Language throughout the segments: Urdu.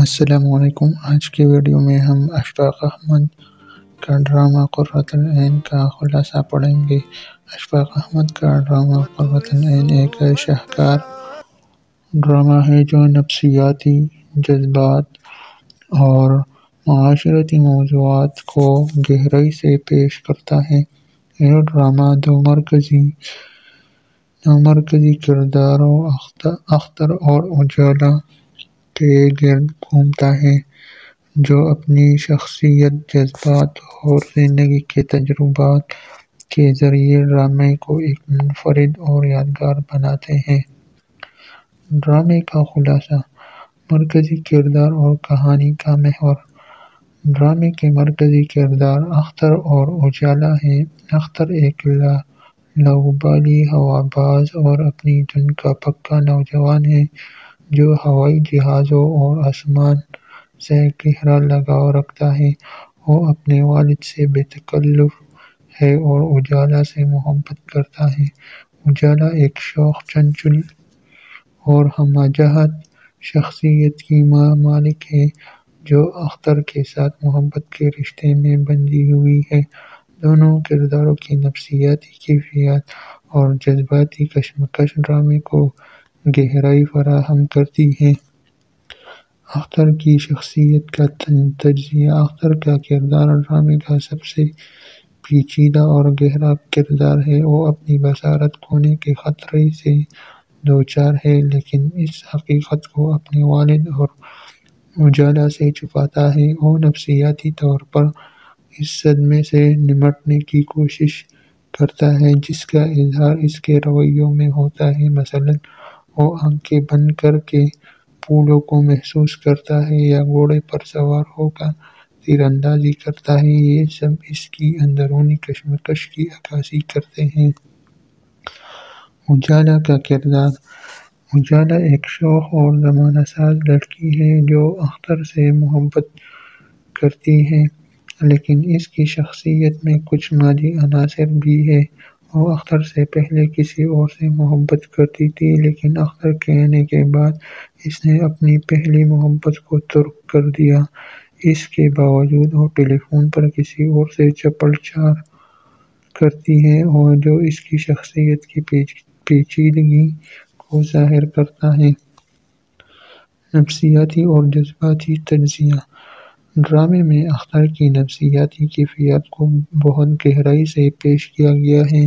السلام علیکم۔ آج کی ویڈیو میں ہم اشفاق احمد کا ڈرامہ قرۃ العین کا خلاصہ پڑھیں گے۔ اشفاق احمد کا ڈرامہ قرۃ العین ایک شاہکار ڈرامہ ہے جو نفسیاتی، جذبات اور معاشرتی موضوعات کو گہرائی سے پیش کرتا ہے۔ یہ ڈرامہ دو مرکزی کرداروں اختر اور اجالا کے گرد گھومتا ہے، جو اپنی شخصیت، جذبات اور زندگی کے تجربات کے ذریعے ڈرامے کو ایک منفرد اور یادگار بناتے ہیں۔ ڈرامے کا خلاصہ، مرکزی کردار اور کہانی کا محور۔ ڈرامے کے مرکزی کردار اختر اور اجالا ہیں۔ اختر ایک لاابالی، ہواباز اور اپنی دھن کا پکا نوجوان ہے جو ہوائی جہازوں اور آسمان سے گہرا لگاؤ رکھتا ہے۔ وہ اپنے والد سے بے تکلف ہے اور اجالا سے محبت کرتا ہے۔ اجالا ایک شوخ، چنچل اور ہمہ جہت شخصیت کی مالک ہے جو اختر کے ساتھ محبت کے رشتے میں بندھی ہوئی ہے۔ دونوں کرداروں کی نفسیاتی کیفیات اور جذباتی کشمکش ڈرامے کو گہرائی فراہم کرتی ہے۔ اختر کی شخصیت کا تجزیہ۔ اختر کا کردار ڈرامے کا سب سے پیچیدہ اور گہرا کردار ہے۔ وہ اپنی بصارت کھونے کے خطرے سے دوچار ہے، لیکن اس حقیقت کو اپنے والد اور اجالا سے چھپاتا ہے۔ وہ نفسیاتی طور پر اس صدمے سے نمٹنے کی کوشش کرتا ہے جس کا اظہار اس کے رویوں میں ہوتا ہے۔ مثلاً وہ آنکھیں بند کر کے پھولوں کو محسوس کرتا ہے یا گھوڑے پر سوار ہو کر تیر اندازی کرتا ہے۔ یہ سب اس کی اندرونی کشمکش کی عکاسی کرتے ہیں۔ اجالا کا کردار۔ اجالا ایک شوخ اور زمانہ ساز لڑکی ہے جو اختر سے محبت کرتی ہے، لیکن اس کی شخصیت میں کچھ مادی عناصر بھی ہیں۔ وہ اختر سے پہلے کسی اور سے محبت کرتی تھی، لیکن اختر کے آنے کے بعد اس نے اپنی پہلی محبت کو ترک کر دیا۔ اس کے باوجود وہ ٹیلی فون پر کسی اور سے چپل چار کرتی ہے، جو اس کی شخصیت کی پیچیدگی کو ظاہر کرتا ہے۔ نفسیاتی اور جذباتی تجزیہ۔ ڈرامے میں اختر کی نفسیاتی کیفیات کو بہت گہرائی سے پیش کیا گیا ہے۔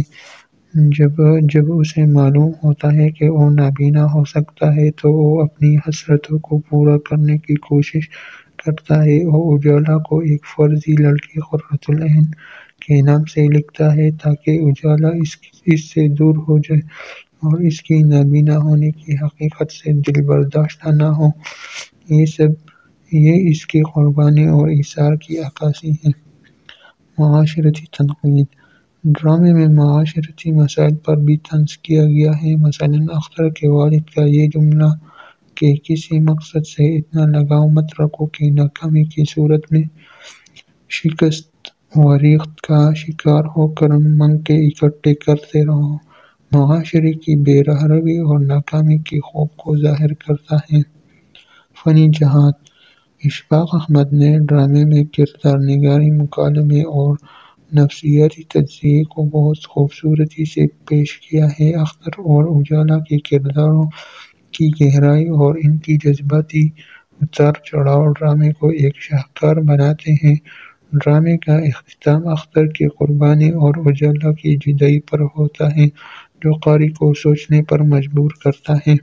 جب اسے معلوم ہوتا ہے کہ وہ نابینا ہو سکتا ہے تو وہ اپنی حسرتوں کو پورا کرنے کی کوشش کرتا ہے۔ وہ اجالا کو ایک فرضی لڑکی قرۃ العین کے نام سے لکھتا ہے تاکہ اجالا اس سے دور ہو جائے اور اس کی نابینا ہونے کی حقیقت سے دل برداشتہ نہ ہو۔ یہ اس کی قربانی اور ایثار کی عکاسی ہے۔ معاشرتی تنقید۔ ڈرامے میں معاشرتی مسائل پر بھی طنز کیا گیا ہے۔ مثلاً اختر کے والد کا یہ جملہ کہ کسی مقصد سے اتنا لگاؤ مت رکھو کہ ناکامی کی صورت میں شکست و ریغت کا شکار ہو کر منکے اکٹھے کرتے رہو، معاشرے کی بے راہروی اور ناکامی کے خوف کو ظاہر کرتا ہے۔ فنی جہات۔ اشفاق احمد نے ڈرامے میں کردار نگاری، مکالمے اور نفسیاتی تجزیے کو بہت خوبصورتی سے پیش کیا ہے۔ اختر اور اجالا کے کرداروں کی گہرائی اور ان کی جذباتی اتار چڑھاؤ ڈرامے کو ایک شاہکار بناتے ہیں۔ ڈرامے کا اختتام اختر کی قربانی اور اجالا کی جدائی پر ہوتا ہے، جو قاری کو سوچنے پر مجبور کرتا ہے۔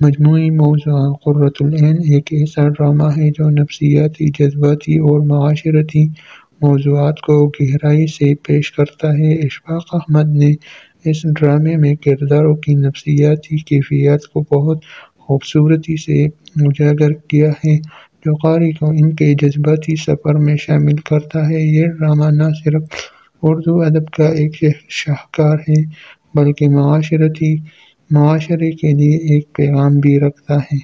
مجموعی موضوعات۔ قرۃ العین ایک ایسا ڈرامہ ہے جو نفسیاتی، جذباتی اور معاشرتی موضوعات کو گہرائی سے پیش کرتا ہے۔ اشفاق احمد نے اس ڈرامے میں کرداروں کی نفسیاتی کیفیات کو بہت خوبصورتی سے اجاگر کیا ہے، جو قاری کو ان کے جذباتی سفر میں شامل کرتا ہے۔ یہ ڈرامہ نہ صرف اردو ادب کا ایک شاہکار ہے بلکہ معاشرے کے لیے ایک پیغام بھی رکھتا ہے۔